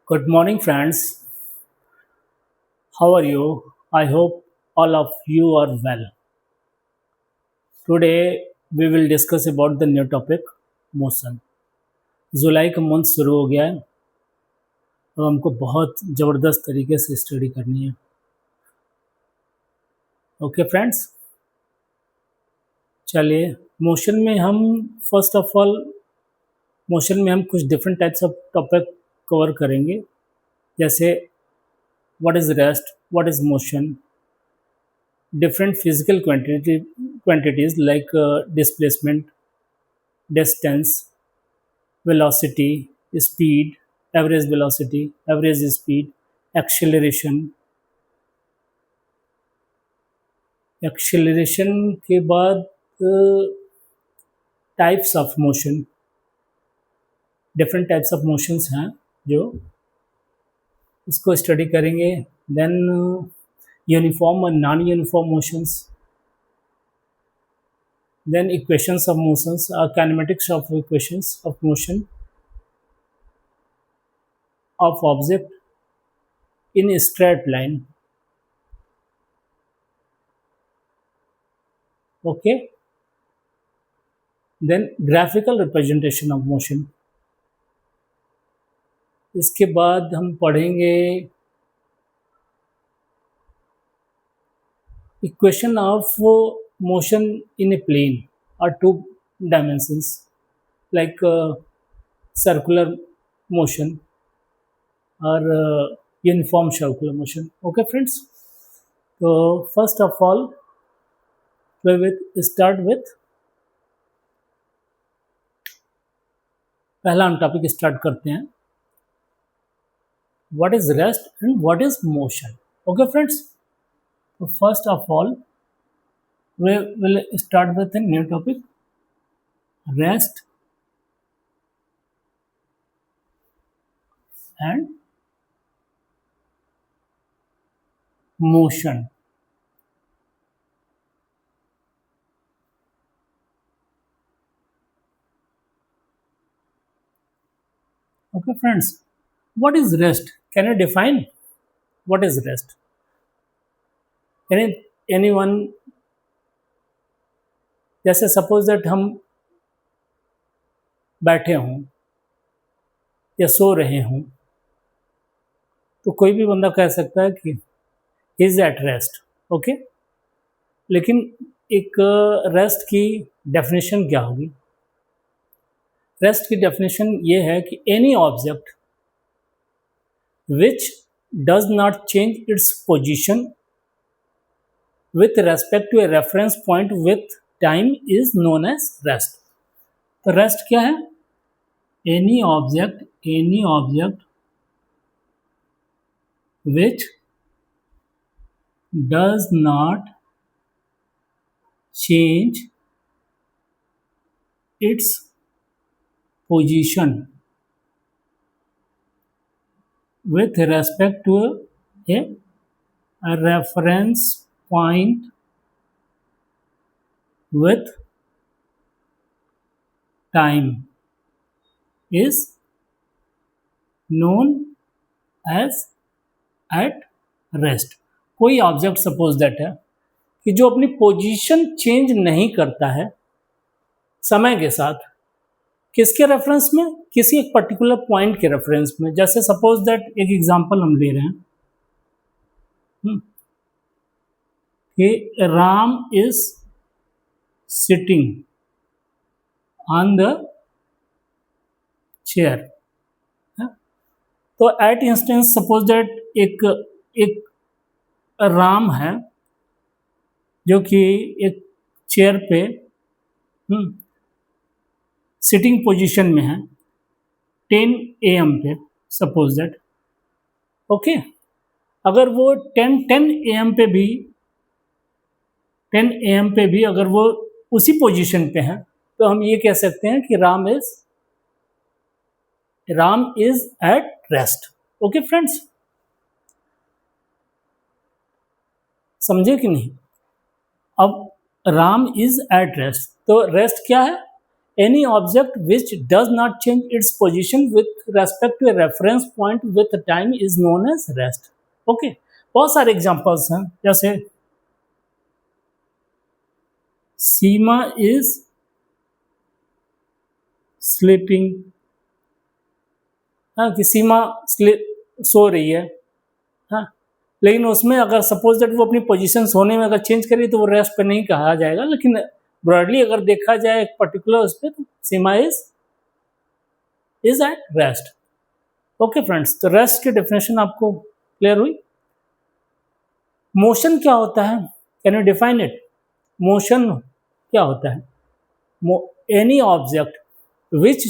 Good morning, friends. How are you? I hope all of you are well. Today we will discuss about the new topic motion. जुलाई का month शुरू हो गया है और हमको बहुत ज़बरदस्त तरीके से स्टडी करनी है. ओके फ्रेंड्स, चलिए मोशन में हम फर्स्ट ऑफ ऑल मोशन में हम कुछ different types of topic cover करेंगे, जैसे what is rest, what is motion, different physical quantities like displacement, distance, velocity, speed, average velocity, average speed, acceleration. Acceleration के बाद types of motion, different types of motions हैं जो इसको study करेंगे. Then uniform और non uniform motions, then equations of motions, kinematics of equations of motion of object in a straight line. Okay, then graphical representation of motion. इसके बाद हम पढ़ेंगे equation of motion in a plane or two dimensions, like circular motion or uniform circular motion. Okay friends, so first of all we will start with पहला हम topic start करते हैं, what is rest and what is motion. Okay friends, so first of all we will start with a new topic, rest and motion. Okay friends, what is rest? Can you define what is rest? Anyone? जैसे suppose that हम बैठे हों या सो रहे हों तो कोई भी बंदा कह सकता है कि इज एट रेस्ट. ओके, लेकिन एक रेस्ट की डेफिनेशन क्या होगी? रेस्ट की डेफिनेशन ये है कि any object which does not change its position with respect to a reference point with time is known as rest. तो रेस्ट क्या है? any object which does not change its position with respect to a reference point with time is known as at rest. कोई object suppose that है कि जो अपनी position change नहीं करता है समय के साथ, किसके रेफरेंस में? किसी एक पर्टिकुलर पॉइंट के रेफरेंस में. जैसे सपोज दैट एक एग्जांपल हम ले रहे हैं कि Ram is sitting on the chair. तो एट इंस्टेंस सपोज दैट एक राम है जो कि एक चेयर पे सिटिंग पोजीशन में है 10 AM पे सपोज दैट. ओके, अगर वो 10 AM पे भी 10 AM पे भी अगर वो उसी पोजीशन पे है तो हम ये कह सकते हैं कि Ram is at rest. Okay friends, समझे कि नहीं? अब राम इज एट रेस्ट, तो रेस्ट क्या है? any object which does not change its position with respect to a reference point with time is known as rest. Okay, बहुत सारे एग्जांपल्स हैं, जैसे सीमा इज स्लीपिंग, हाँ, कि सीमा सो रही है, हाँ, लेकिन उसमें अगर सपोज दैट वो अपनी पोजीशन सोने में अगर चेंज करी तो वो रेस्ट पे नहीं कहा जाएगा, लेकिन ब्रॉडली अगर देखा जाए एक पर्टिकुलर उस पर, तो Seema is at rest. Okay friends, तो रेस्ट की डेफिनेशन आपको क्लियर हुई. मोशन क्या होता है, can you define it? Motion क्या होता है? Any object which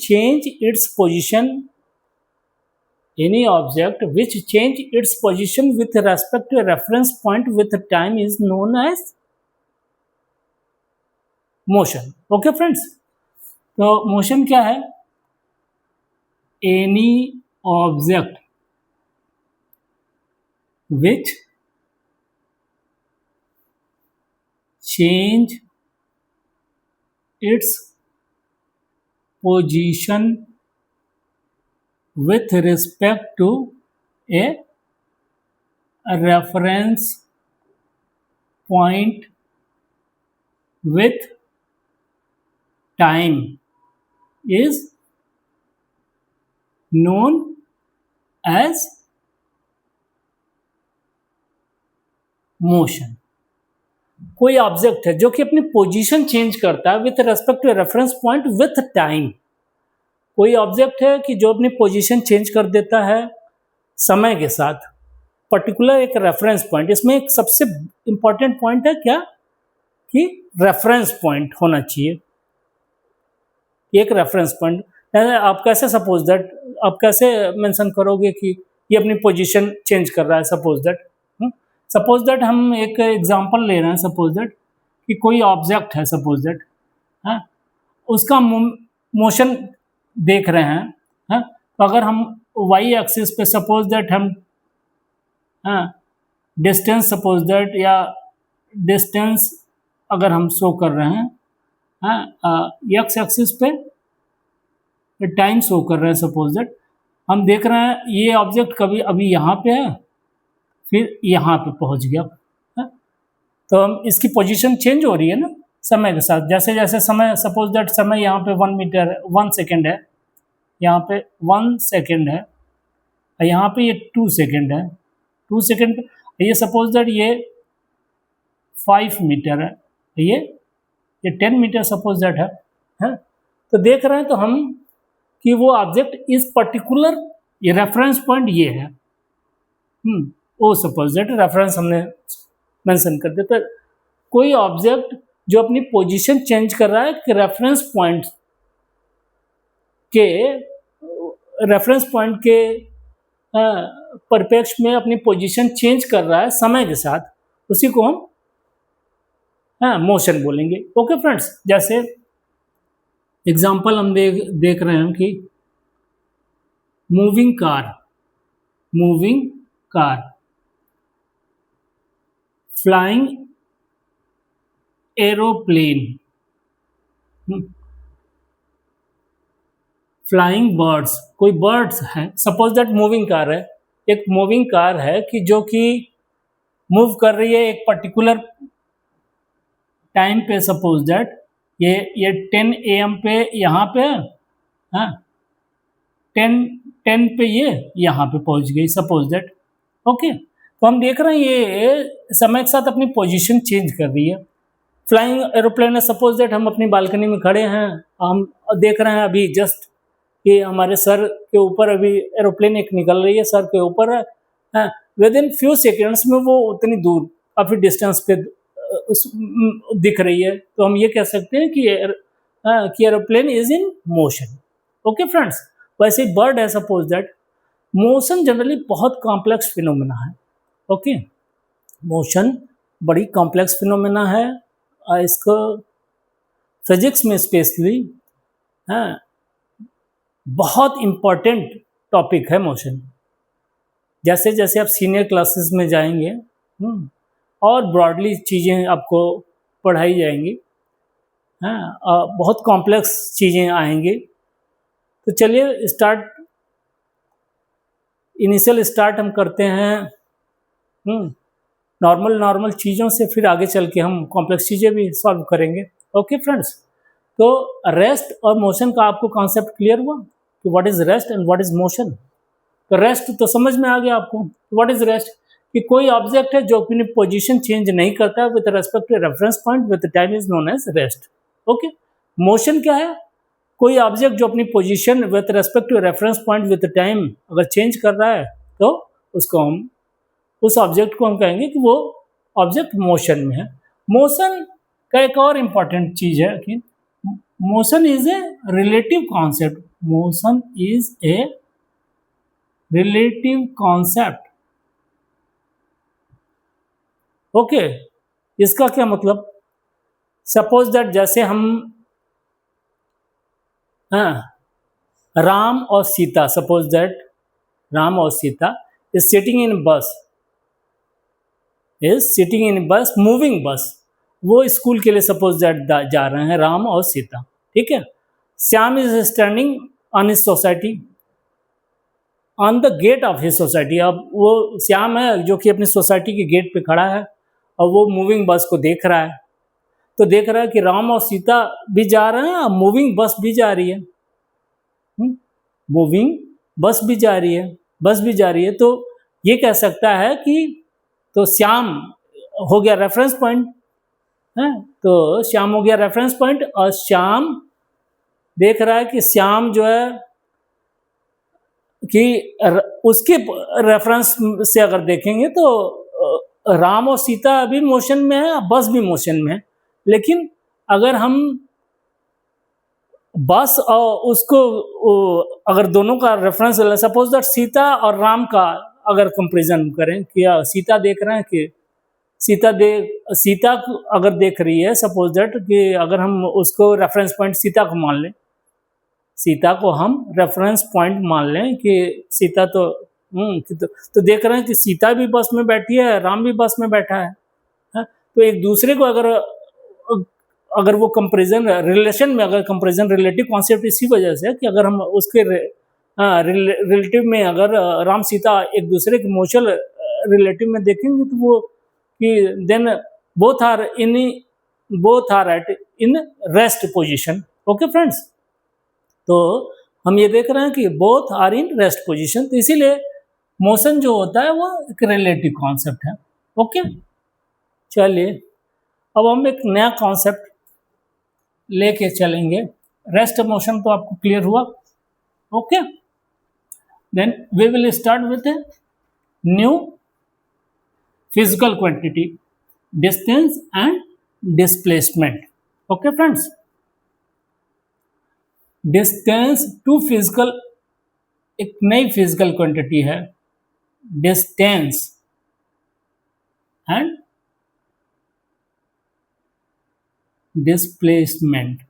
change its position, any object which change its position with respect to a reference point with time is known as motion. Okay friends, तो motion क्या है? Any object which change its position with respect to a reference point with time is known as motion. कोई object है जो कि अपनी position change करता है with respect to reference point with time. कोई ऑब्जेक्ट है कि जो अपनी पोजीशन चेंज कर देता है समय के साथ, पर्टिकुलर एक रेफरेंस पॉइंट. इसमें एक सबसे इंपॉर्टेंट पॉइंट है क्या, कि रेफरेंस पॉइंट होना चाहिए. एक रेफरेंस पॉइंट, आप कैसे सपोज दैट, आप कैसे मेंशन करोगे कि ये अपनी पोजीशन चेंज कर रहा है? सपोज दैट हम एक एग्जांपल ले रहे हैं, सपोज दैट कि कोई ऑब्जेक्ट है, सपोज दैट, हाँ, उसका मोशन देख रहे हैं, हाँ, तो अगर हम वाई एक्सिस पे सपोज दैट हम, हाँ, डिस्टेंस सपोज दैट, या डिस्टेंस अगर हम शो कर रहे हैं, हाँ, एक्स एक्सिस पे टाइम शो कर रहे हैं, सपोज दैट हम देख रहे हैं ये ऑब्जेक्ट कभी अभी यहाँ पे है, फिर यहाँ पे पहुँच गया, है? तो हम इसकी पोजीशन चेंज हो रही है ना समय के साथ. जैसे जैसे समय, सपोज दैट समय यहाँ पे 1 मीटर, 1 सेकेंड है, यहाँ पे 1 सेकेंड है, यहाँ पे ये 2 सेकेंड है, 2 सेकेंड पे ये सपोज दैट ये 5 मीटर है, ये 10 मीटर सपोज दैट है. तो देख रहे हैं तो हम कि वो ऑब्जेक्ट इस पर्टिकुलर, ये रेफरेंस पॉइंट ये है, वो सपोज दैट रेफरेंस हमने मेंशन कर दिया. तो कोई ऑब्जेक्ट जो अपनी पोजीशन चेंज कर रहा है कि रेफरेंस पॉइंट के परिप्रेक्ष्य में अपनी पोजीशन चेंज कर रहा है समय के साथ, उसी को हम मोशन बोलेंगे. ओके फ्रेंड्स, जैसे एग्जांपल हम देख रहे हैं कि moving car, flying aeroplane, flying birds, कोई बर्ड्स हैं, सपोज दैट मूविंग कार है, एक मूविंग कार है कि जो कि मूव कर रही है एक पर्टिकुलर टाइम पे, सपोज दैट ये 10 AM पे यहाँ पे, हाँ, 10 पे ये यहाँ पे पहुँच गई, सपोज दैट. ओके, तो हम देख रहे हैं ये समय के साथ अपनी पोजीशन चेंज कर रही है. फ्लाइंग एरोप्लेन है, सपोज दैट हम अपनी बालकनी में खड़े हैं, हम देख रहे हैं अभी जस्ट कि हमारे सर के ऊपर अभी एरोप्लेन एक निकल रही है, सर के ऊपर है, विद इन फ्यू सेकेंड्स में वो उतनी दूर काफ़ी डिस्टेंस पे दिख रही है. तो हम ये कह सकते हैं कि aeroplane is in motion. Okay friends, वैसे ही बर्ड है, सपोज दैट. मोशन जनरली बहुत कॉम्प्लेक्स फिनोमेना है. ओके, मोशन बड़ी कॉम्प्लेक्स फिनोमेना है. इसको फिजिक्स में स्पेशली बहुत इम्पॉर्टेंट टॉपिक है मोशन. जैसे जैसे आप सीनियर क्लासेस में जाएंगे और ब्रॉडली चीज़ें आपको पढ़ाई जाएंगी, हैं, बहुत कॉम्प्लेक्स चीज़ें आएंगी। तो चलिए इनिशियल स्टार्ट हम करते हैं नॉर्मल नॉर्मल चीज़ों से, फिर आगे चल के हम कॉम्प्लेक्स चीज़ें भी सॉल्व करेंगे। ओके फ्रेंड्स, तो रेस्ट और मोशन का आपको कॉन्सेप्ट क्लियर हुआ कि what is rest and what is motion. तो रेस्ट तो समझ में आ गया आपको। व्हाट इज़ रेस्ट, कि कोई ऑब्जेक्ट है जो अपनी पोजीशन चेंज नहीं करता with respect to reference point with time is known as rest. Okay, motion क्या है, कोई ऑब्जेक्ट जो अपनी position with respect to reference point with time अगर चेंज कर रहा है तो उसको हम उस ऑब्जेक्ट को हम कहेंगे कि वो ऑब्जेक्ट मोशन में है। मोशन का एक और इम्पॉर्टेंट चीज़ है कि motion is a relative concept. Motion is a relative concept. Okay, इसका क्या मतलब, सपोज दैट जैसे हम राम और सीता, सपोज दैट राम और सीता इज सिटिंग इन बस, मूविंग बस। वो स्कूल के लिए सपोज दैट जा रहे हैं राम और सीता, ठीक है। Shyam is standing on his society, on the gate of his society. अब वो श्याम है जो कि अपनी सोसाइटी के गेट पे खड़ा है और वो मूविंग बस को देख रहा है। तो देख रहा है कि राम और सीता भी जा रहे हैं और मूविंग बस भी जा रही है। मूविंग बस भी जा रही है, तो ये कह सकता है कि तो श्याम हो गया रेफरेंस पॉइंट है, तो श्याम हो गया रेफरेंस पॉइंट और श्याम देख रहा है कि श्याम जो है कि उसके रेफरेंस से अगर देखेंगे तो राम और सीता अभी मोशन में है, बस भी मोशन में है। लेकिन अगर हम बस और उसको अगर दोनों का रेफरेंस, सपोज दैट सीता और राम का अगर कंपैरिजन करें कि सीता देख रहे हैं कि सीता अगर देख रही है, सपोज दैट कि अगर हम उसको रेफरेंस पॉइंट सीता को मान लें, सीता को हम रेफरेंस पॉइंट मान लें कि सीता तो देख रहे हैं कि सीता भी बस में बैठी है, राम भी बस में बैठा है। तो एक दूसरे को अगर वो कंपैरिजन रिलेशन में, अगर कंपैरिजन रिलेटिव कॉन्सेप्ट इसी वजह से कि अगर हम उसके रिलेटिव में अगर राम सीता एक दूसरे के म्यूचुअल रिलेटिव में देखेंगे तो वो कि then both are at in rest position. Okay friends, तो हम ये देख रहे हैं कि both are in rest position, तो इसीलिए मोशन जो होता है वो एक रिलेटिव कॉन्सेप्ट है। ओके, चलिए अब हम एक नया कॉन्सेप्ट लेके चलेंगे। रेस्ट मोशन तो आपको क्लियर हुआ। Okay, then we will start with a new physical quantity, distance and displacement. Okay friends, distance to physical, एक नई फिजिकल क्वांटिटी है डिस्टेंस एंड डिस्प्लेसमेंट।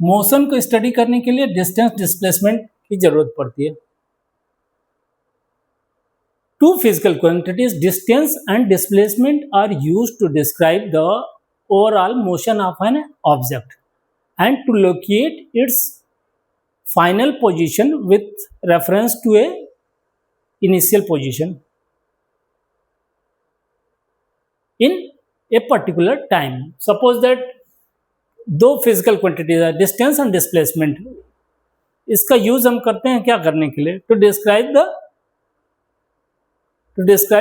मोशन को स्टडी करने के लिए डिस्टेंस डिस्प्लेसमेंट की जरूरत पड़ती है। Two physical quantities, distance and displacement, are used to describe the overall motion of an object and to locate its final position with reference to a initial position in a particular time. Suppose that दो physical quantities है, distance and displacement. इसका use हम करते हैं क्या करने के लिए, टू डिस्क्राइब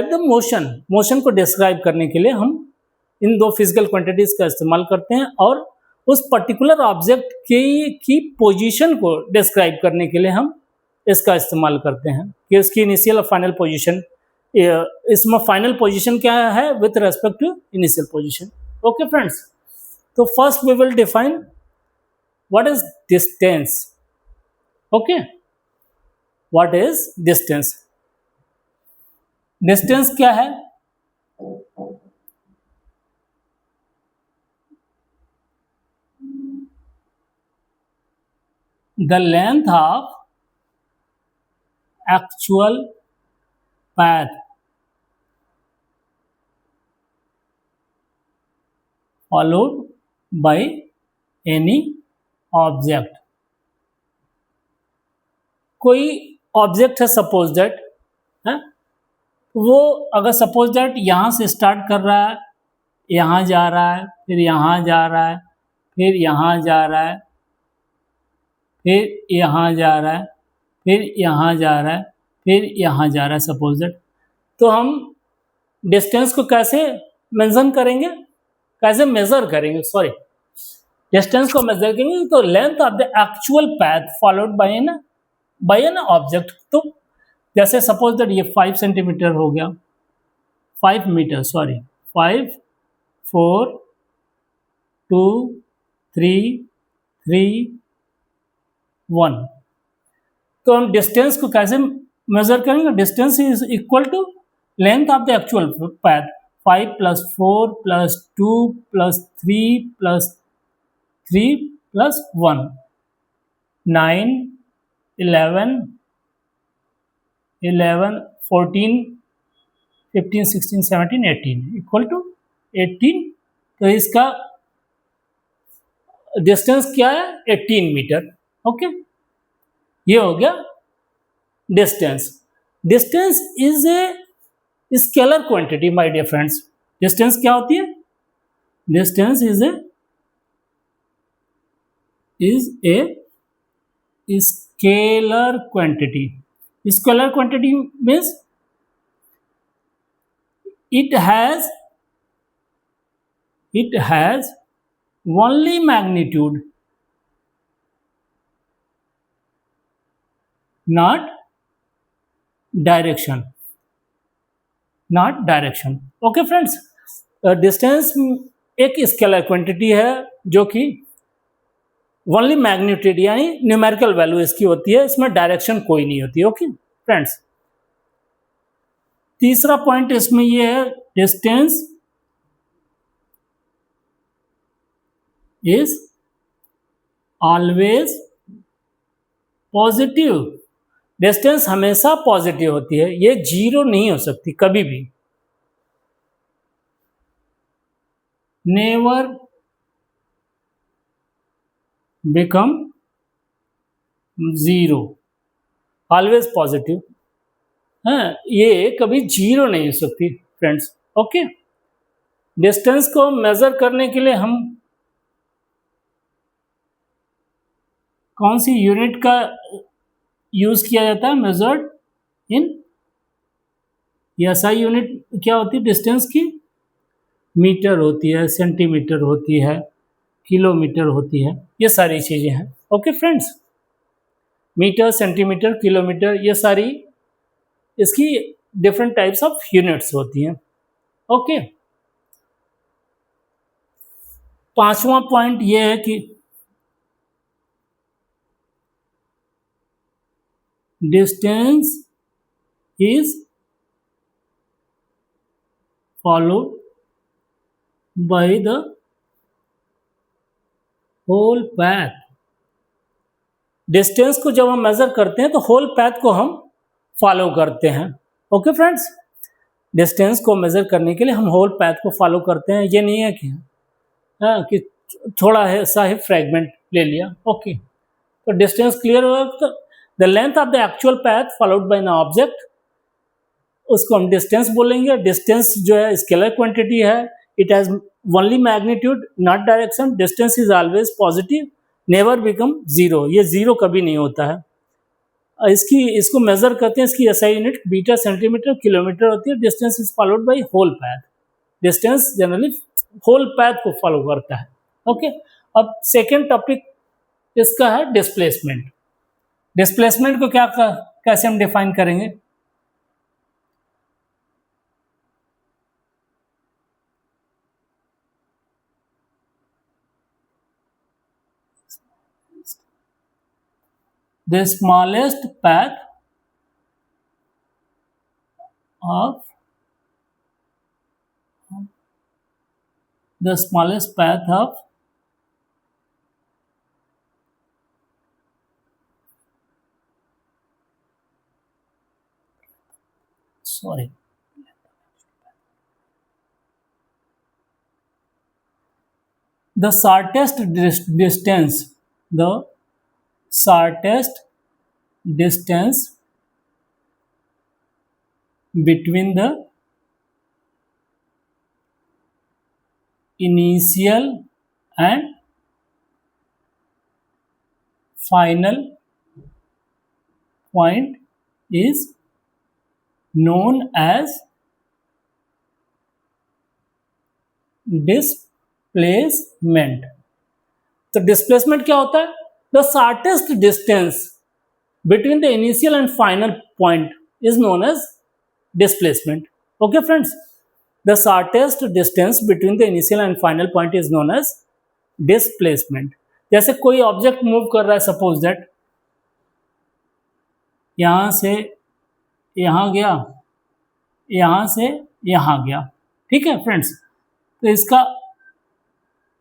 द मोशन को डिस्क्राइब करने के लिए हम इन दो फिजिकल क्वांटिटीज का इस्तेमाल करते हैं, और उस पर्टिकुलर ऑब्जेक्ट की पोजीशन को डिस्क्राइब करने के लिए हम इसका इस्तेमाल करते हैं कि उसकी इनिशियल और फाइनल पोजीशन, इसमें फाइनल पोजीशन क्या है with respect to initial position. Okay friends, तो first we will define what is distance. Okay, what is distance? Distance क्या है? The length of actual path followed by any object. कोई object है suppose that, है वो अगर suppose that यहाँ से स्टार्ट कर रहा है, यहाँ जा रहा है, फिर यहाँ जा रहा है, फिर यहाँ जा रहा है, फिर यहाँ जा रहा है, फिर यहाँ जा रहा है, फिर यहाँ जा रहा है सपोज दैट, तो हम डिस्टेंस को कैसे मेंशन करेंगे, कैसे मेजर करेंगे, सॉरी डिस्टेंस को मेजर करेंगे तो length of the actual path followed by an object. तो जैसे सपोज दैट ये 5 सेंटीमीटर हो गया, 5 मीटर, सॉरी 5 4 2 3 3 1। तो हम डिस्टेंस को कैसे मेजर करेंगे, distance is equal to length of the actual path, 5 + 4 + 2 + 3 + 3 + 1, 9 11 11 14 15 16 17 18 equal to 18। तो इसका डिस्टेंस क्या है, 18 मीटर। ओके, ये हो गया distance. Distance is a scalar quantity my dear friends. Distance क्या होती है, distance is a scalar quantity. Scalar quantity means it has only magnitude, not direction, okay friends, distance एक स्केलर क्वांटिटी है जो कि ओनली मैग्नीट्यूड यानी numerical value इसकी होती है, इसमें डायरेक्शन कोई नहीं होती। ओके फ्रेंड्स, तीसरा पॉइंट इसमें ये है, distance is always positive. Distance हमेशा पॉजिटिव होती है, ये जीरो नहीं हो सकती कभी भी। Never become zero, always positive है, ये कभी जीरो नहीं हो सकती फ्रेंड्स। ओके, डिस्टेंस को मेजर करने के लिए हम कौन सी यूनिट का यूज किया जाता है, मेजर्ड इन एसआई यूनिट क्या होती है डिस्टेंस की, मीटर होती है, सेंटीमीटर होती है, किलोमीटर होती है, ये सारी चीजें हैं। Okay friends, metre, centimetre, kilometre, ये सारी इसकी डिफरेंट टाइप्स ऑफ यूनिट्स होती हैं। ओके, पांचवा पॉइंट ये है कि distance is followed by the whole path. Distance को जब हम मेजर करते हैं तो होल पाथ को हम फॉलो करते हैं। ओके फ्रेंड्स, डिस्टेंस को मेजर करने के लिए हम होल पाथ को फॉलो करते हैं, ये नहीं है कि थोड़ा है सा ही फ्रेगमेंट ले लिया। ओके, तो डिस्टेंस क्लियर होगा तो the length of the actual path followed by an object, उसको हम डिस्टेंस बोलेंगे। डिस्टेंस जो है स्केलर क्वांटिटी है, it has only magnitude not direction, distance is always positive, never become zero, ये जीरो कभी नहीं होता है। इसको मेजर करते हैं, इसकी SI unit metre, centimetre, kilometre होती है। Distance is followed by whole path, distance generally whole path को फॉलो करता है। ओके, अब सेकेंड टॉपिक इसका है डिस्प्लेसमेंट। डिस्प्लेसमेंट को कैसे हम डिफाइन करेंगे, the smallest path of the shortest distance between the initial and final point is known as displacement. तो डिस्प्लेसमेंट क्या होता है? The shortest distance between the initial and final point is known as displacement. Okay friends, the shortest distance between the initial and final point is known as displacement. जैसे कोई object move कर रहा है, suppose that यहां से यहां गया, यहां से यहां गया. ठीक है फ्रेंड्स, तो इसका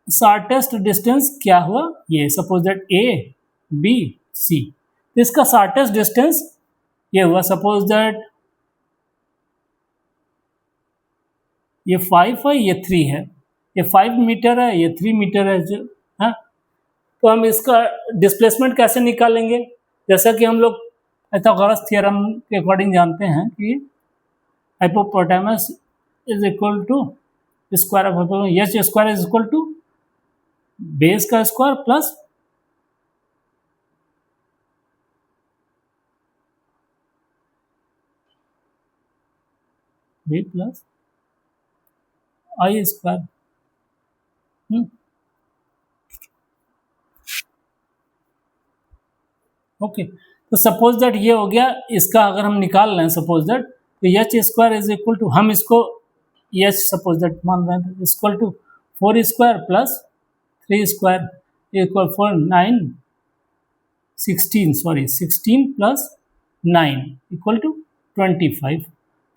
शॉर्टेस्ट डिस्टेंस क्या हुआ? ये suppose that A B C, तो इसका शॉर्टेस्ट डिस्टेंस ये हुआ. सपोज दैट ये 5 है, ये 3 है, ये 5 मीटर है, ये 3 मीटर है जो है. तो हम इसका डिस्प्लेसमेंट कैसे निकालेंगे? जैसा कि हम लोग पाइथागोरस थ्योरम के अकॉर्डिंग जानते हैं कि hypotenuse is equal to square of H square is equal to base का square plus B plus I square. Okay, तो सपोज दैट ये हो गया. इसका अगर हम निकाल रहे हैं सपोज दैट, तो H square is equal to, हम इसको एच सपोज दैट मान रहे हैं equal to 4 square plus 3 square equal 4 9 16 sorry 16 plus 9 equal to 25.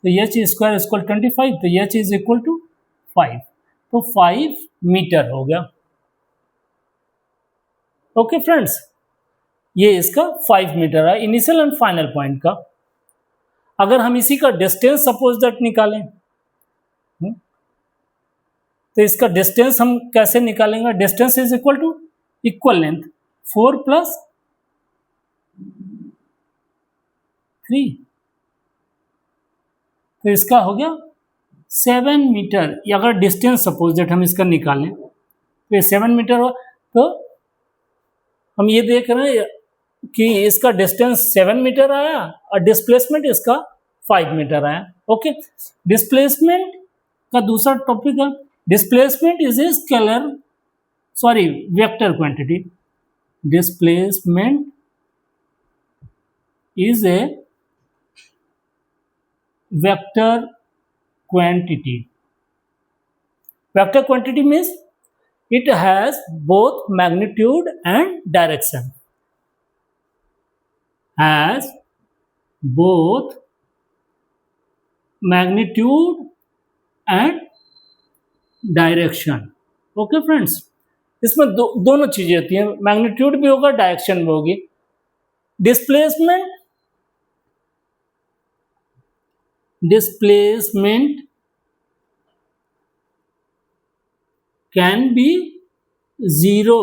तो एच स्क्वायर इक्वल 25, तो एच इज इक्वल टू 5, तो 5 मीटर हो गया. ओके फ्रेंड्स, ये इसका 5 मीटर है इनिशियल एंड फाइनल पॉइंट का. अगर हम इसी का डिस्टेंस सपोज दैट निकालें, तो इसका डिस्टेंस हम कैसे निकालेंगे? Distance is equal to equal length 4 plus 3, तो इसका हो गया 7 मीटर. अगर डिस्टेंस सपोज दैट हम इसका निकालें तो ये 7 मीटर हो. तो हम ये देख रहे हैं कि इसका डिस्टेंस 7 मीटर आया और डिस्प्लेसमेंट इसका 5 मीटर आया. ओके, डिस्प्लेसमेंट का दूसरा टॉपिक है displacement is a scalar sorry vector quantity. Displacement is a vector quantity. Vector quantity means it has both magnitude and direction. Has both magnitude and direction. Okay friends, इसमें दोनों चीजें होती हैं, magnitude भी होगा, डायरेक्शन भी होगी. Displacement can be 0,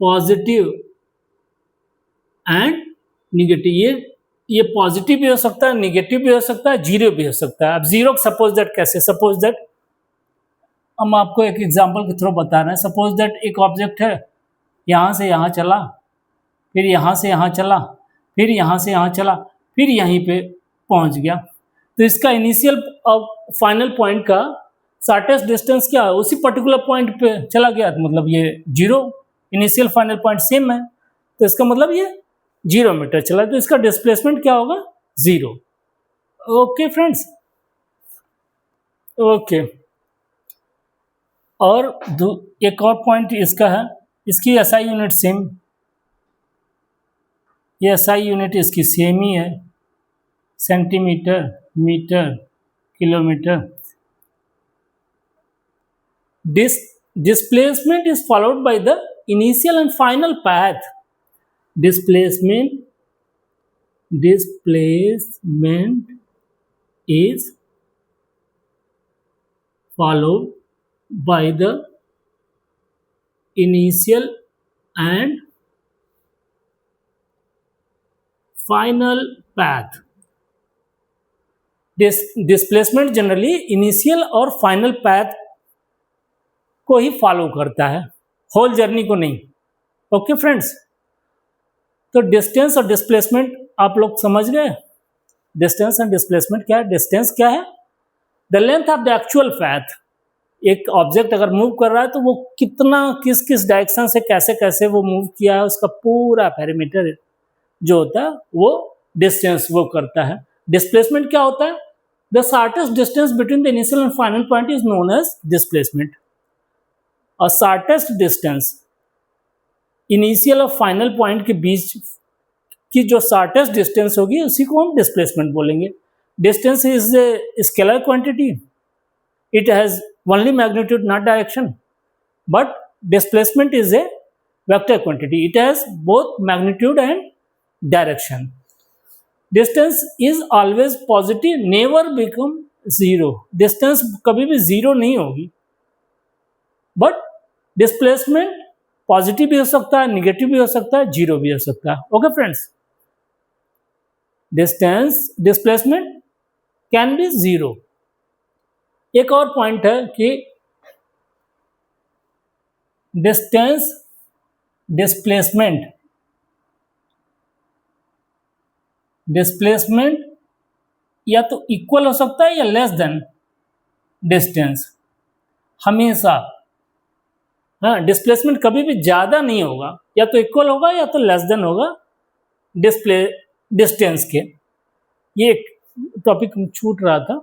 positive and negative. ये पॉजिटिव भी हो सकता है, निगेटिव भी हो सकता है, जीरो भी हो सकता है. अब जीरो सपोज दैट कैसे? सपोज दैट हम आपको एक एग्जांपल के थ्रू बता रहे हैं. सपोज दैट एक ऑब्जेक्ट है, यहाँ से यहाँ चला, फिर यहाँ से यहाँ चला, फिर यहाँ से यहाँ चला, फिर यहीं पे पहुँच गया. तो इसका इनिशियल और फाइनल पॉइंट का शॉर्टेस्ट डिस्टेंस क्या है? उसी पर्टिकुलर पॉइंट पे चला गया, तो मतलब ये 0, इनिशियल फाइनल पॉइंट सेम है, तो इसका मतलब ये 0 मीटर चला, तो इसका डिस्प्लेसमेंट क्या होगा? 0. Okay friends, okay. और एक और पॉइंट इसका है, इसकी एसआई यूनिट सेम, ये एसआई यूनिट इसकी सेम ही है, centimetre, metre, kilometre. Displacement is followed by the initial and final path. Displacement is followed by the initial and final path. Displacement generally initial और final path को ही follow करता है, whole journey को नहीं। Okay friends, तो distance और displacement आप लोग समझ गए। डिस्टेंस एंड डिस्प्लेसमेंट क्या है? डिस्टेंस क्या है? The length of the actual path. एक ऑब्जेक्ट अगर मूव कर रहा है तो वो कितना किस किस डायरेक्शन से कैसे कैसे वो मूव किया है, उसका पूरा पैरामीटर जो होता है वो डिस्टेंस वो करता है। डिस्प्लेसमेंट क्या होता है? The shortest distance between the initial and final point is known as displacement. और शॉर्टेस्ट डिस्टेंस इनिशियल और फाइनल पॉइंट के बीच की जो शॉर्टेस्ट डिस्टेंस होगी उसी को हम डिस्प्लेसमेंट बोलेंगे। Distance is a scalar quantity, it has only magnitude not direction, but displacement is a vector quantity, it has both magnitude and direction. Distance is always positive, never become zero. Distance कभी भी zero नहीं होगी, but displacement positive भी हो सकता है, negative भी हो सकता है, जीरो भी हो सकता है। Okay friends, distance displacement can be zero. एक और पॉइंट है कि डिस्टेंस डिस्प्लेसमेंट या तो इक्वल हो सकता है या लेस देन डिस्टेंस, हमेशा। हाँ, डिस्प्लेसमेंट कभी भी ज़्यादा नहीं होगा, या तो इक्वल होगा या तो लेस देन होगा डिस्टेंस के। ये एक टॉपिक छूट रहा था,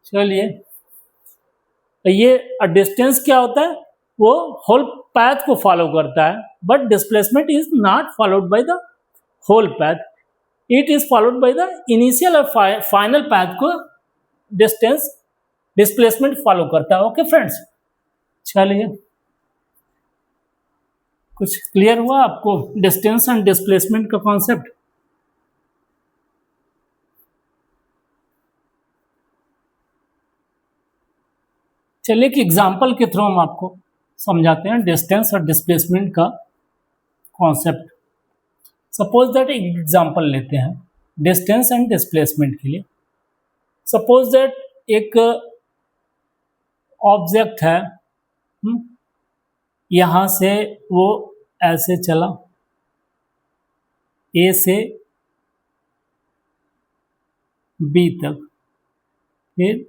चलिए। ये डिस्टेंस क्या होता है? वो होल पैथ को फॉलो करता है, but displacement is not followed by the whole path, it is followed by the initial और फाइनल पैथ को डिस्प्लेसमेंट फॉलो करता है। ओके फ्रेंड्स, चलिए, कुछ क्लियर हुआ आपको डिस्टेंस एंड डिस्प्लेसमेंट का कॉन्सेप्ट? चलिए कि एग्जाम्पल के थ्रू हम आपको समझाते हैं डिस्टेंस और डिस्प्लेसमेंट का कॉन्सेप्ट। सपोज दैट एक एग्जाम्पल लेते हैं डिस्टेंस एंड डिस्प्लेसमेंट के लिए। सपोज दैट एक ऑब्जेक्ट है, यहाँ से वो ऐसे चला, ए से बी तक, फिर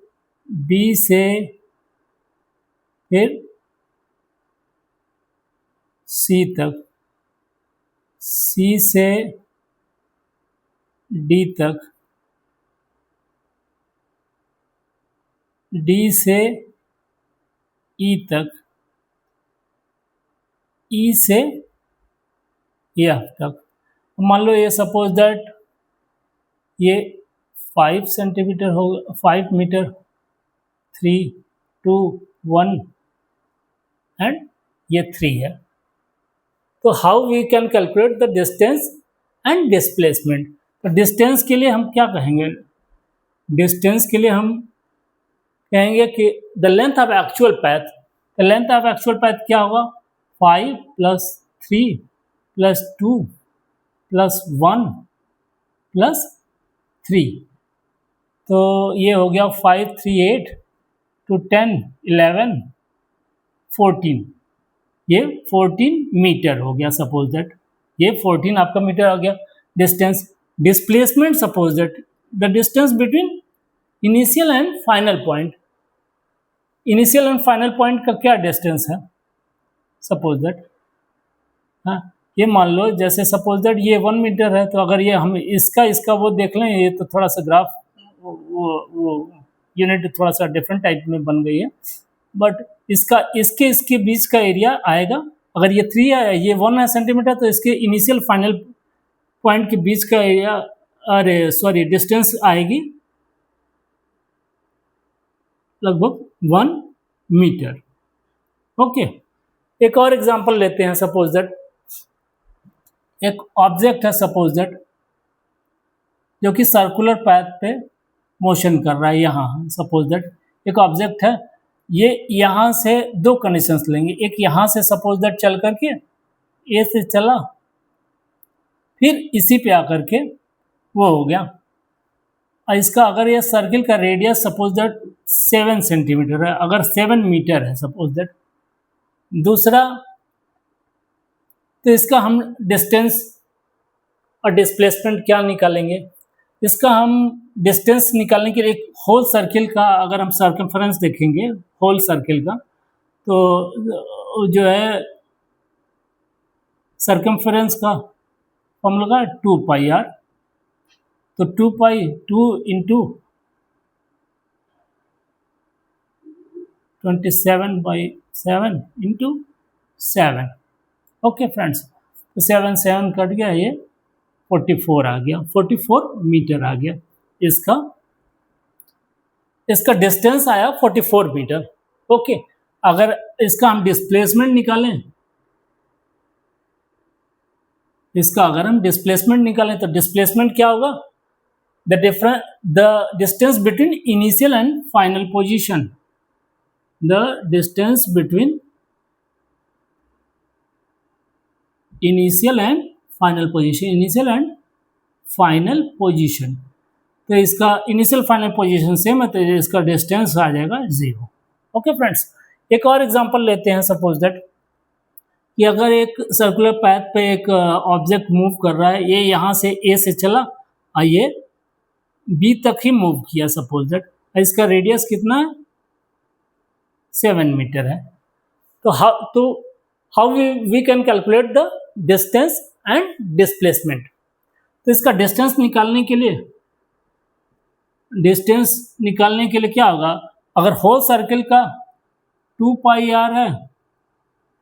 बी से फिर सी तक, सी से डी तक, डी से ई तक, ई से एफ तक। मान लो ये सपोज दैट ये 5 सेंटीमीटर होगा, 5 मीटर, 3, 2, 1 एंड ये 3 है। तो how we can calculate the distance and displacement? तो डिस्टेंस के लिए हम क्या कहेंगे? डिस्टेंस के लिए हम कहेंगे कि the length of actual path. The length of actual path क्या होगा? 5 + 3 + 2 + 1 + 3। तो ये हो गया 5, 3, 8 to 10, 11, 14। ये 14 मीटर हो गया। सपोज दैट ये 14 आपका मीटर हो गया distance. Displacement suppose that the distance between initial and final point. Initial and final point का क्या डिस्टेंस है? सपोज दैट, हाँ, ये मान लो जैसे सपोज दैट ये 1 मीटर है, तो अगर ये हम इसका वो देख लें, ये तो थोड़ा सा ग्राफ वो यूनिट थोड़ा सा डिफरेंट टाइप में बन गई है, बट इसके बीच का एरिया आएगा। अगर ये 3 है, ये 1 है सेंटीमीटर, तो इसके इनिशियल फाइनल पॉइंट के बीच का एरिया, डिस्टेंस आएगी लगभग 1 मीटर। ओके, एक और एग्जांपल लेते हैं। सपोज दैट एक ऑब्जेक्ट है, सपोज दैट जो कि सर्कुलर पैथ पे मोशन कर रहा है। यहाँ सपोज दैट एक ऑब्जेक्ट है ये यहाँ से दो कंडीशंस लेंगे, एक यहाँ से सपोज दैट चल करके ए से चला, फिर इसी पे आकर के वो हो गया। और इसका अगर ये सर्किल का रेडियस सपोज दैट 7 सेंटीमीटर है, अगर 7 मीटर है सपोज दैट, दूसरा तो इसका हम डिस्टेंस और डिस्प्लेसमेंट क्या निकालेंगे, इसका हम डिस्टेंस निकालने के लिए एक होल सर्किल का अगर हम सर्कमफरेंस देखेंगे होल सर्किल का, तो जो है सर्कमफरेंस का फॉर्मूला 2πr, तो 2 इंटू 27/7 इंटू 7। ओके फ्रेंड्स, तो 7 कट गया, ये 44 आ गया, 44 मीटर आ गया। इसका इसका डिस्टेंस आया 44 मीटर। ओके, अगर इसका हम डिस्प्लेसमेंट निकालें, इसका अगर हम डिस्प्लेसमेंट निकालें तो डिस्प्लेसमेंट क्या होगा, the distance between initial and final position, the distance between initial and final position, initial and final position. तो इसका इनिशियल फाइनल पोजीशन सेम है, तो इसका डिस्टेंस आ जाएगा 0। ओके फ्रेंड्स, एक और एग्जांपल लेते हैं। सपोज दैट कि अगर एक सर्कुलर पैथ पे एक ऑब्जेक्ट मूव कर रहा है, ये यहाँ से ए से चला और ये बी तक ही मूव किया सपोज दैट, इसका रेडियस कितना है, 7 मीटर है। तो how we can calculate the distance and displacement. तो इसका डिस्टेंस निकालने के लिए क्या होगा, अगर होल सर्किल का 2πr है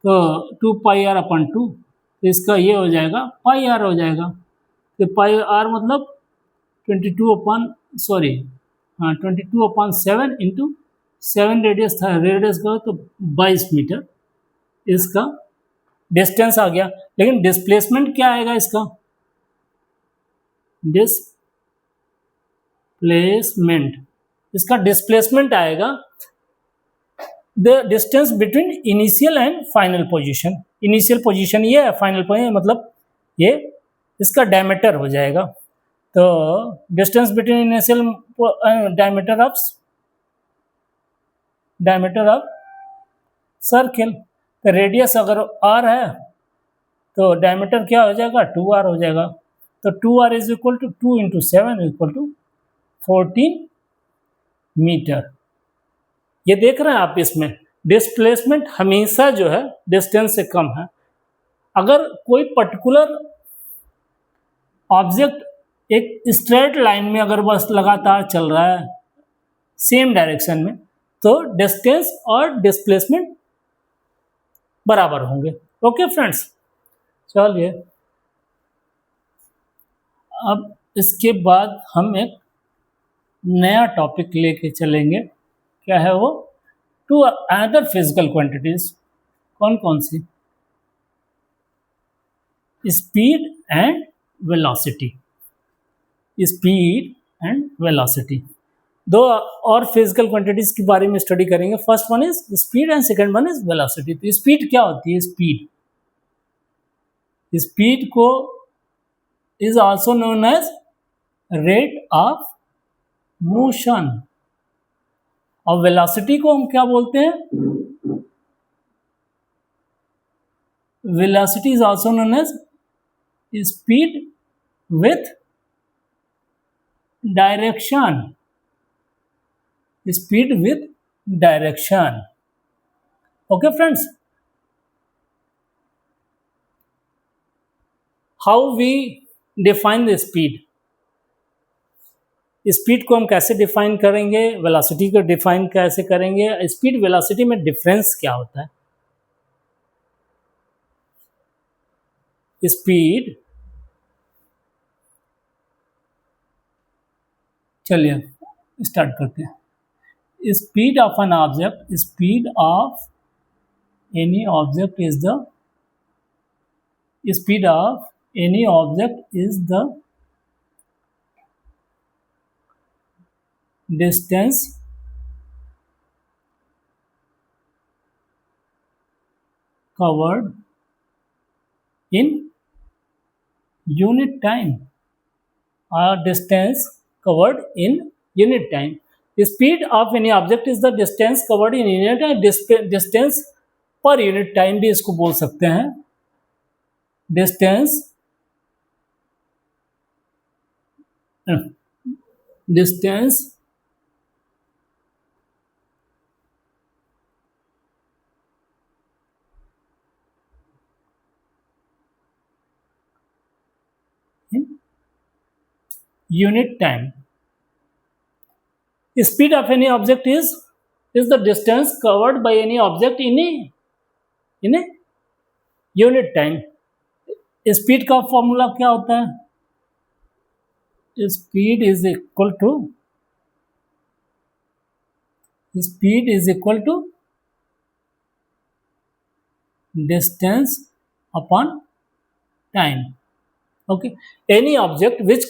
तो 2πr/2, तो इसका ये हो जाएगा πr हो जाएगा। तो πr मतलब 22/7 इंटू 7 रेडियस था, रेडियस का तो 22 मीटर इसका डिस्टेंस आ गया। लेकिन डिस्प्लेसमेंट क्या आएगा, इसका डिस्प्लेसमेंट आएगा the distance between initial and final position. Initial position ये है, फाइनल पोजीशन मतलब ये इसका डायमीटर हो जाएगा। तो distance between initial diameter of circle, तो रेडियस अगर r है तो डायमीटर क्या हो जाएगा, 2r हो जाएगा। तो 2r is equal to 2 into 7 equal to 14 metre. ये देख रहे हैं आप, इसमें डिस्प्लेसमेंट हमेशा जो है डिस्टेंस से कम है। अगर कोई पर्टिकुलर ऑब्जेक्ट एक स्ट्रेट लाइन में अगर बस लगातार चल रहा है सेम डायरेक्शन में, तो डिस्टेंस और डिस्प्लेसमेंट बराबर होंगे। ओके फ्रेंड्स, चलिए अब इसके बाद हम एक नया टॉपिक लेके चलेंगे। क्या है वो, टू अदर फिजिकल क्वांटिटीज। कौन कौन सी, speed and velocity. Speed and velocity दो और फिजिकल क्वांटिटीज के बारे में स्टडी करेंगे। First one is speed and second one is velocity. तो स्पीड क्या होती है, स्पीड को is also known as rate of motion, और वेलोसिटी को हम क्या बोलते हैं, velocity is also known as speed with direction, speed with direction. Okay friends, how we define the speed. Speed को हम कैसे डिफाइन करेंगे, वेलोसिटी को डिफाइन कैसे करेंगे, स्पीड वेलोसिटी में डिफरेंस क्या होता है। स्पीड, चलिए स्टार्ट करते हैं। Speed of an object, speed of any object is the speed of any object is the distance covered in unit time, or distance covered in unit time. The speed of any object is the distance covered in unit time. Distance per unit time भी इसको बोल सकते हैं. Distance in unit time. The speed of any object is the distance covered by any object in a unit time. Speed का formula क्या होता है? Speed is equal to distance upon time. Okay, any object which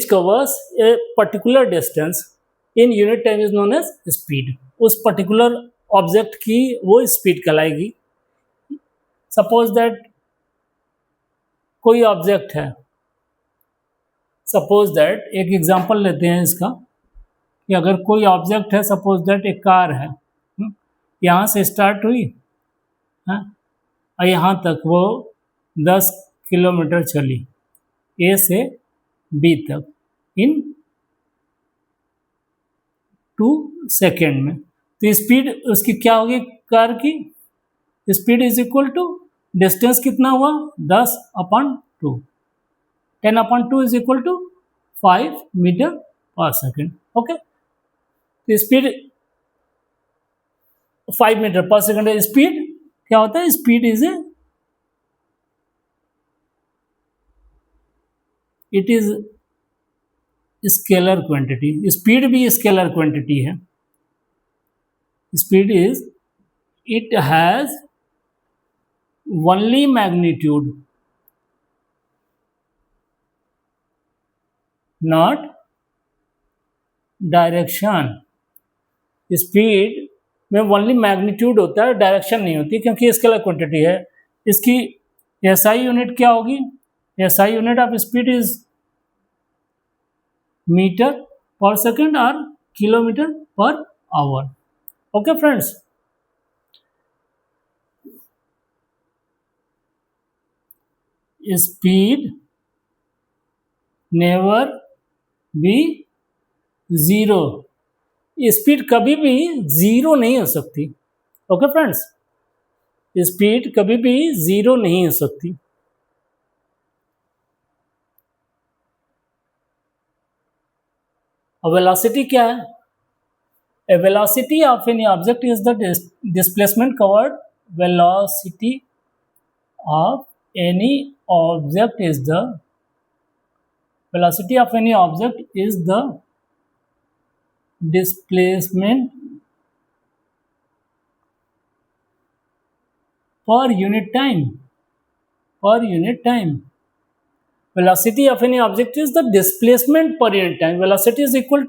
covers a particular distance in unit time is known as speed. उस particular object की वो speed कहलाएगी. Suppose that कोई object है, suppose that एक example लेते हैं इसका कि अगर कोई object है, suppose that एक कार है, यहाँ से start हुई और यहाँ तक वो 10 किलोमीटर चली ए से बी तक इन 2 सेकेंड में. तो स्पीड उसकी क्या होगी? कार की speed is equal to distance कितना हुआ? 10/2. 10/2 is equal to 5 metre per second. Okay, तो स्पीड 5 मीटर पर सेकेंड है. स्पीड क्या होता है? Speed is it is scalar quantity. Speed भी स्केलर क्वांटिटी है. Speed is it has only magnitude, not direction. Speed में ओनली मैग्नीट्यूड होता है, डायरेक्शन नहीं होती, क्योंकि स्केलर क्वांटिटी है. इसकी एसआई यूनिट क्या होगी? SI unit of speed is metre per second और kilometre per hour. Okay friends, speed never be zero. Speed कभी भी जीरो नहीं हो सकती. ओके फ्रेंड्स, स्पीड कभी भी जीरो नहीं हो सकती. वेलोसिटी क्या है? A velocity of any object is the displacement covered. Velocity of any object is the displacement per unit time. Velocity of any object is the displacement per unit time. Velocity is equal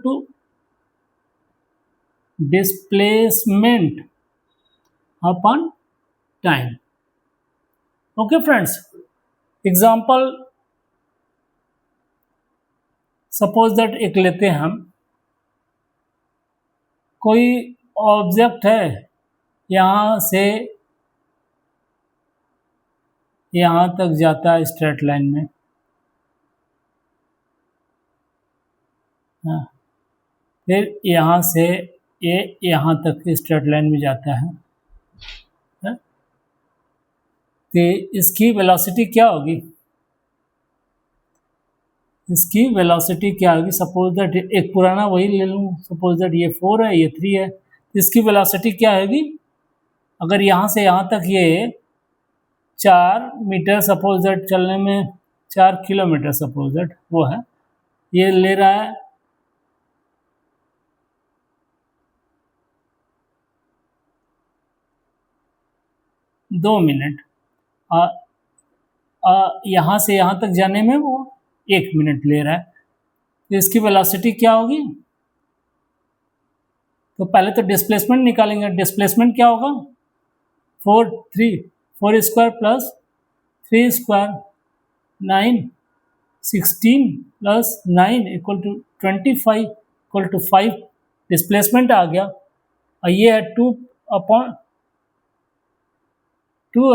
to displacement upon time. Okay friends, example suppose that एक लेते हैं हम, कोई object है यहाँ से यहाँ तक जाता है स्ट्रेट लाइन में. फिर यहाँ से ये यहाँ तक स्ट्रेट लाइन में जाता है. तो इसकी वेलोसिटी क्या होगी? सपोज दैट एक पुराना वही ले लूँ. सपोज दैट ये 4 है, ये 3 है. इसकी वेलोसिटी क्या होगी? अगर यहाँ से यहाँ तक ये 4 मीटर सपोज दैट चलने में 4 किलोमीटर सपोज दैट वो है, ये ले रहा है 2 मिनट. यहाँ से यहाँ तक जाने में वो 1 मिनट ले रहा है. तो इसकी वेलोसिटी क्या होगी? तो पहले तो डिस्प्लेसमेंट निकालेंगे। डिस्प्लेसमेंट क्या होगा? 4 square plus 3 square 9 16 plus 9 equal to 25 equal to 5 displacement आ गया। और ये है 2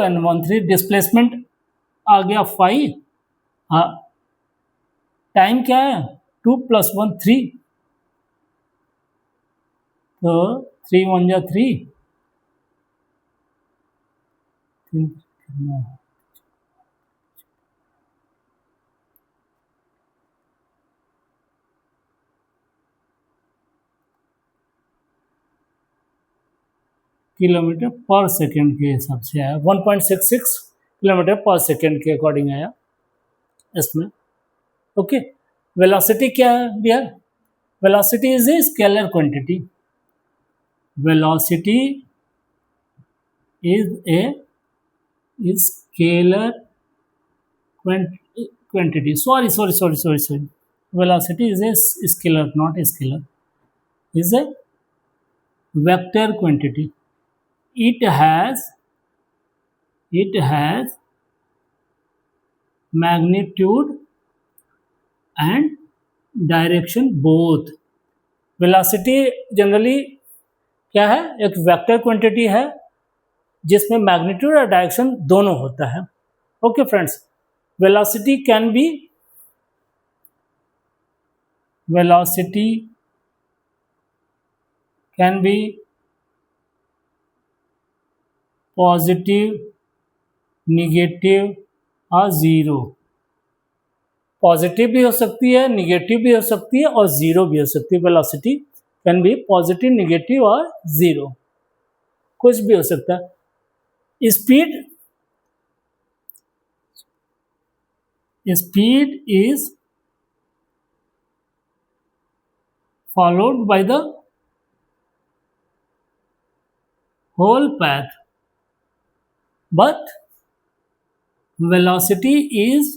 एंड 1 3 डिस्प्लेसमेंट आ गया 5। हाँ, टाइम क्या है? 2 प्लस 1 3, तो 3 1 जा 3, किलोमीटर पर सेकेंड के हिसाब से आया। 1.66 किलोमीटर पर सेकेंड के अकॉर्डिंग आया इसमें। ओके, वेलोसिटी क्या है dear? Velocity is a scalar quantity. Velocity is a scalar quantity. Sorry. Velocity is a scalar, not a scalar. Is a vector quantity. It has magnitude and direction both. Velocity generally क्या है? एक vector quantity है जिसमें magnitude और direction दोनों होता है। Okay friends, velocity can be positive, negative और ज़ीरो। पॉजिटिव भी हो सकती है, निगेटिव भी हो सकती है और ज़ीरो भी हो सकती है। Velocity can be positive, negative और ज़ीरो, कुछ भी हो सकता है। Speed is followed by the whole path, but velocity is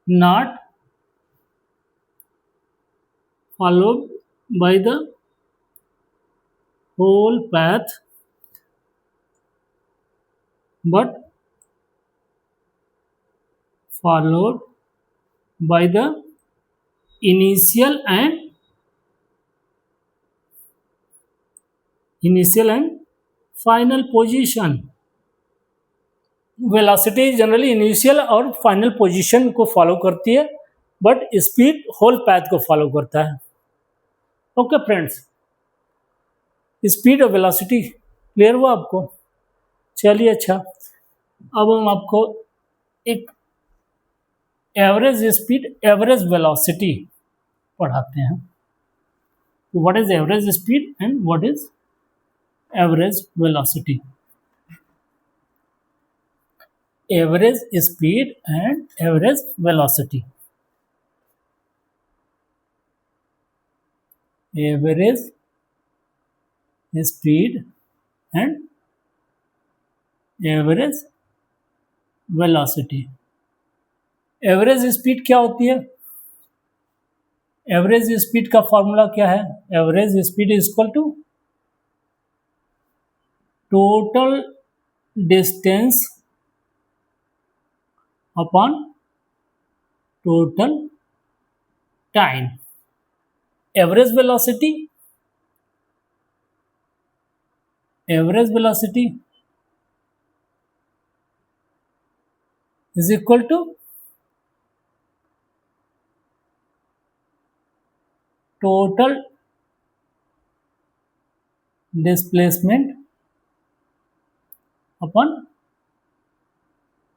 not followed by the whole path, but followed by the initial and final position. Velocity generally initial और final position को follow करती है, but speed whole path को follow करता है। Okay friends, speed और velocity clear हुआ आपको? चलिए, अच्छा, अब हम आपको एक एवरेज स्पीड, एवरेज वेलोसिटी पढ़ाते हैं। What is average speed and what is average velocity? Average speed and average velocity. Average speed and average velocity. Average speed क्या होती है? एवरेज स्पीड का फॉर्मूला क्या है? Average speed is equal to total distance upon total time. Average velocity is equal to total displacement upon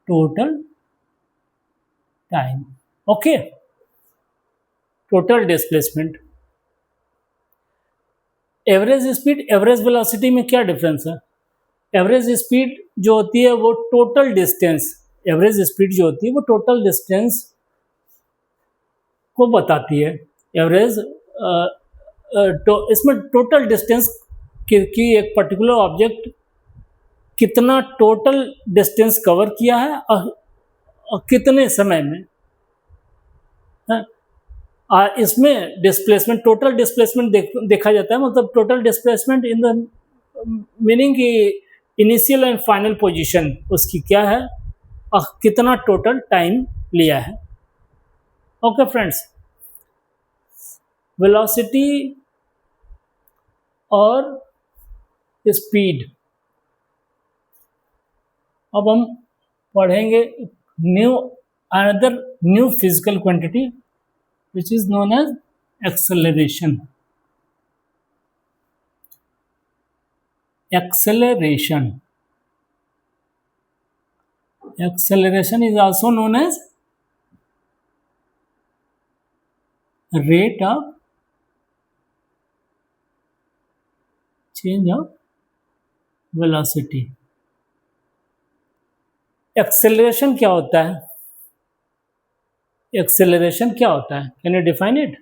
total time. Okay, total displacement। Average speed, average velocity में क्या difference है? Average speed जो होती है वो total distance, average speed जो होती है वो टोटल डिस्टेंस को बताती है। एवरेज इसमें टोटल डिस्टेंस की एक पर्टिकुलर ऑब्जेक्ट कितना टोटल डिस्टेंस कवर किया है कितने समय में, है? इसमें डिस्प्लेसमेंट, टोटल डिस्प्लेसमेंट देखा जाता है, मतलब total displacement in the meaning कि इनिशियल एंड फाइनल पोजीशन उसकी क्या है, कितना टोटल टाइम लिया है। ओके फ्रेंड्स, वेलोसिटी और स्पीड। अब हम पढ़ेंगे new another new physical quantity which is known as acceleration. Acceleration is also known as rate of change of velocity. Acceleration क्या होता है? Acceleration क्या होता है? Can you define it?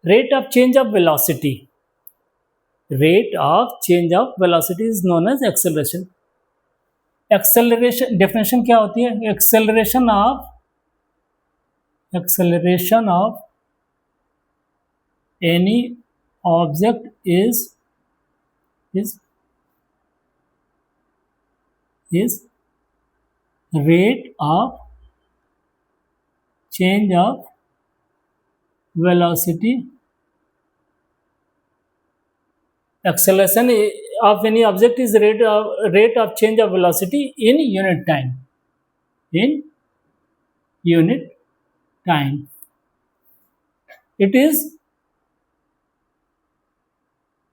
Rate of change of velocity. Rate of change of velocity is known as acceleration. Acceleration definition क्या होती है? Acceleration of any object is rate of change of velocity. Acceleration of any object is rate of change of velocity in unit time. In unit time. It is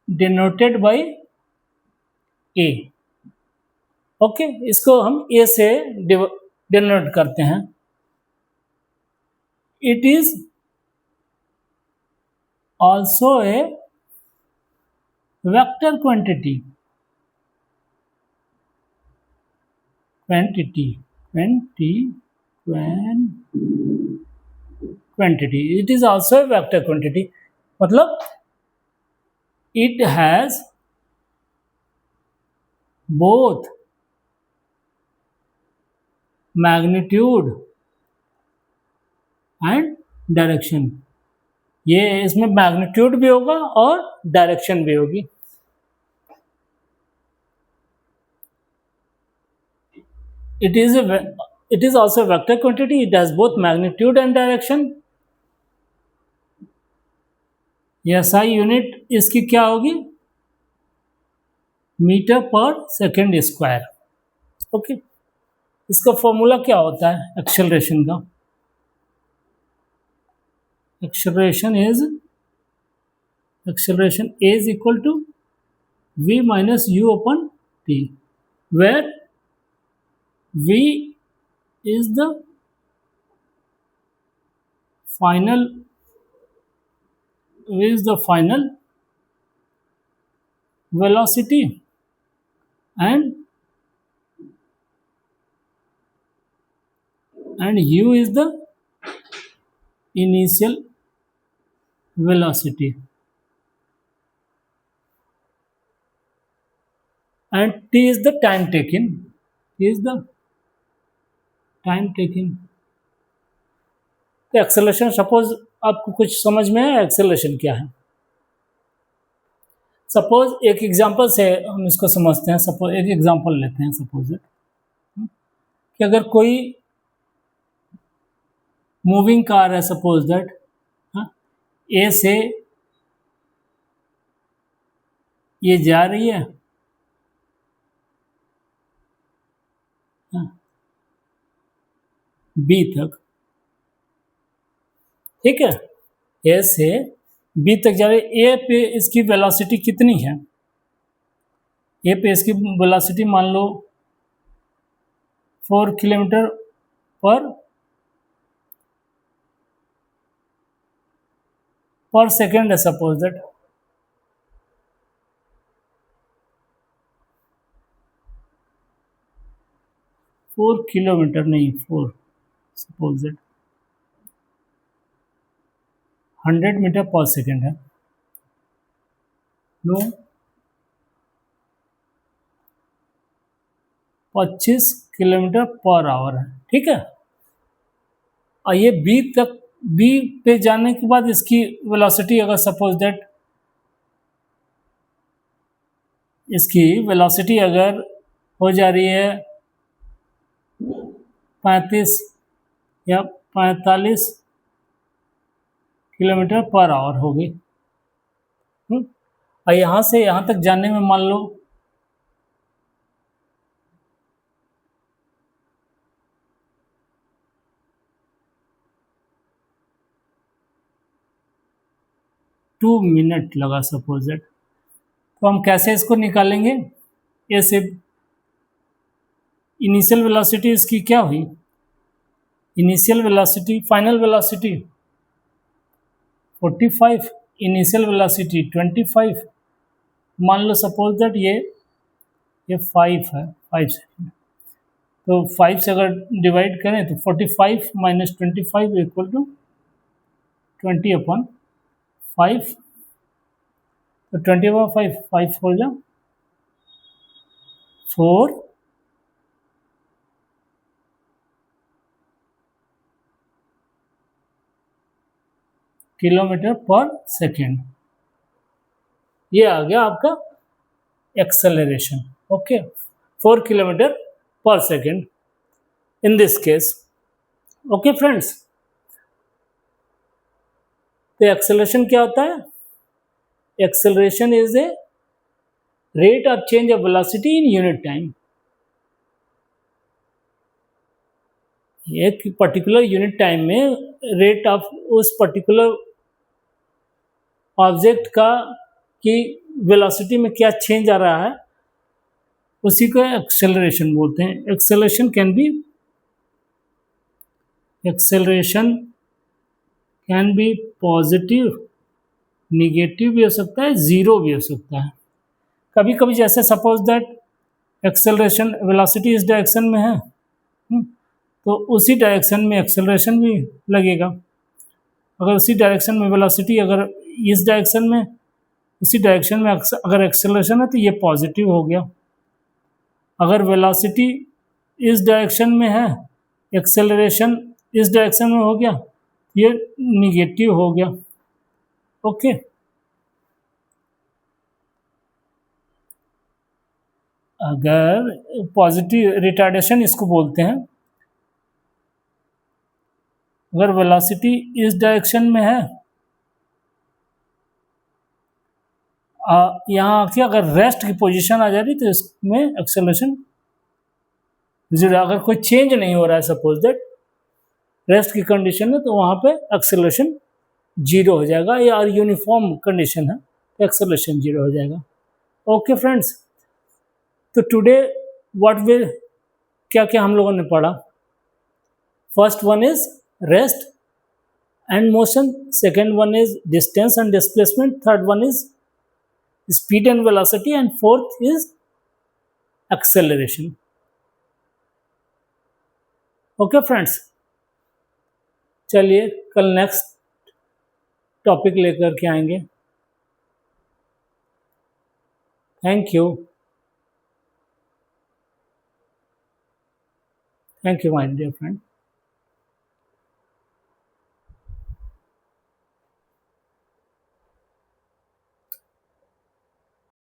denoted by A. Okay, इसको हम A से denote करते हैं. It is also a vector quantity. It is also a vector quantity. मतलब it has both magnitude and direction. ये इसमें magnitude भी होगा और डायरेक्शन भी होगी. It is also a vector quantity. It has both magnitude and direction. SI unit इसकी क्या होगी? Metre per second square. Okay, इसका फॉर्मूला क्या होता है एक्सेलरेशन का? Acceleration A is equal to V minus U upon T, where V is the final velocity and U is the initial velocity, and T is the time taken. तो acceleration, suppose आपको कुछ समझ में है acceleration क्या है? Suppose एक example से हम इसको समझते हैं. सपोज एक एग्जांपल लेते हैं. सपोज कि अगर कोई मूविंग कार है, सपोज दैट ए से ये जा रही है, बी तक, ठीक है. ए से बी तक जा रही है. ए पे इसकी वेलोसिटी कितनी है? ए पे इसकी वेलोसिटी मान लो 4 किलोमीटर पर सेकेंड है. सपोज दैट 4 किलोमीटर नहीं, 4, suppose that 100 metre per second है. नो, 25 किलोमीटर पर आवर है, ठीक है। और ये बी पे जाने के बाद इसकी वेलोसिटी अगर सपोज दैट इसकी वेलोसिटी अगर हो जा रही है 35 या 45 किलोमीटर पर आवर होगी। और यहाँ से यहाँ तक जाने में मान लो 2 मिनट लगा सपोज दैट। तो हम कैसे इसको निकालेंगे? ये सिर्फ इनिशियल वेलोसिटी इसकी क्या हुई, initial velocity final velocity 45, initial velocity 25, मान लो सपोज दैट ये 5 है, 5 सेकेंड। तो 5 से अगर डिवाइड करें तो 45 माइनस 25 इक्वल टू 20/5। तो 20/5, 5 4 जा 4 किलोमीटर पर सेकेंड। ये आ गया आपका एक्सेलरेशन, ओके, 4 किलोमीटर पर second in this case, okay friends. तो एक्सेलरेशन क्या होता है? Acceleration is a rate of change of velocity in unit time. एक पर्टिकुलर यूनिट टाइम में रेट ऑफ उस पर्टिकुलर ऑब्जेक्ट का कि वेलोसिटी में क्या चेंज आ रहा है, उसी को एक्सेलरेशन बोलते हैं। Acceleration can be positive, negative भी हो सकता है, ज़ीरो भी हो सकता है। कभी कभी जैसे सपोज दैट एक्सेलरेशन वेलोसिटी इस डायरेक्शन में है, तो उसी डायरेक्शन में एक्सेलरेशन भी लगेगा। अगर उसी डायरेक्शन में वेलोसिटी अगर इस डायरेक्शन में, उसी डायरेक्शन में अगर एक्सेलरेशन है तो ये पॉजिटिव हो गया। अगर वेलोसिटी इस डायरेक्शन में है, एक्सेलरेशन इस डायरेक्शन में हो गया, ये निगेटिव हो गया, ओके। अगर पॉजिटिव रिटार्डेशन इसको बोलते हैं। अगर वेलोसिटी इस डायरेक्शन में है, यहाँ आके अगर रेस्ट की पोजीशन आ जा रही तो इसमें एक्सेलरेशन जीरो। अगर कोई चेंज नहीं हो रहा है सपोज दैट रेस्ट की कंडीशन है, तो वहाँ पे एक्सेलरेशन जीरो हो जाएगा, या यूनिफॉर्म कंडीशन है तो एक्सेलरेशन जीरो हो जाएगा, ओके फ्रेंड्स। तो टुडे व्हाट विल क्या क्या हम लोगों ने पढ़ा? First one is rest and motion, second one is distance and displacement, third one is speed and velocity, and fourth is acceleration, okay friends। चलिए कल नेक्स्ट टॉपिक लेकर के आएंगे। Thank you my dear friend.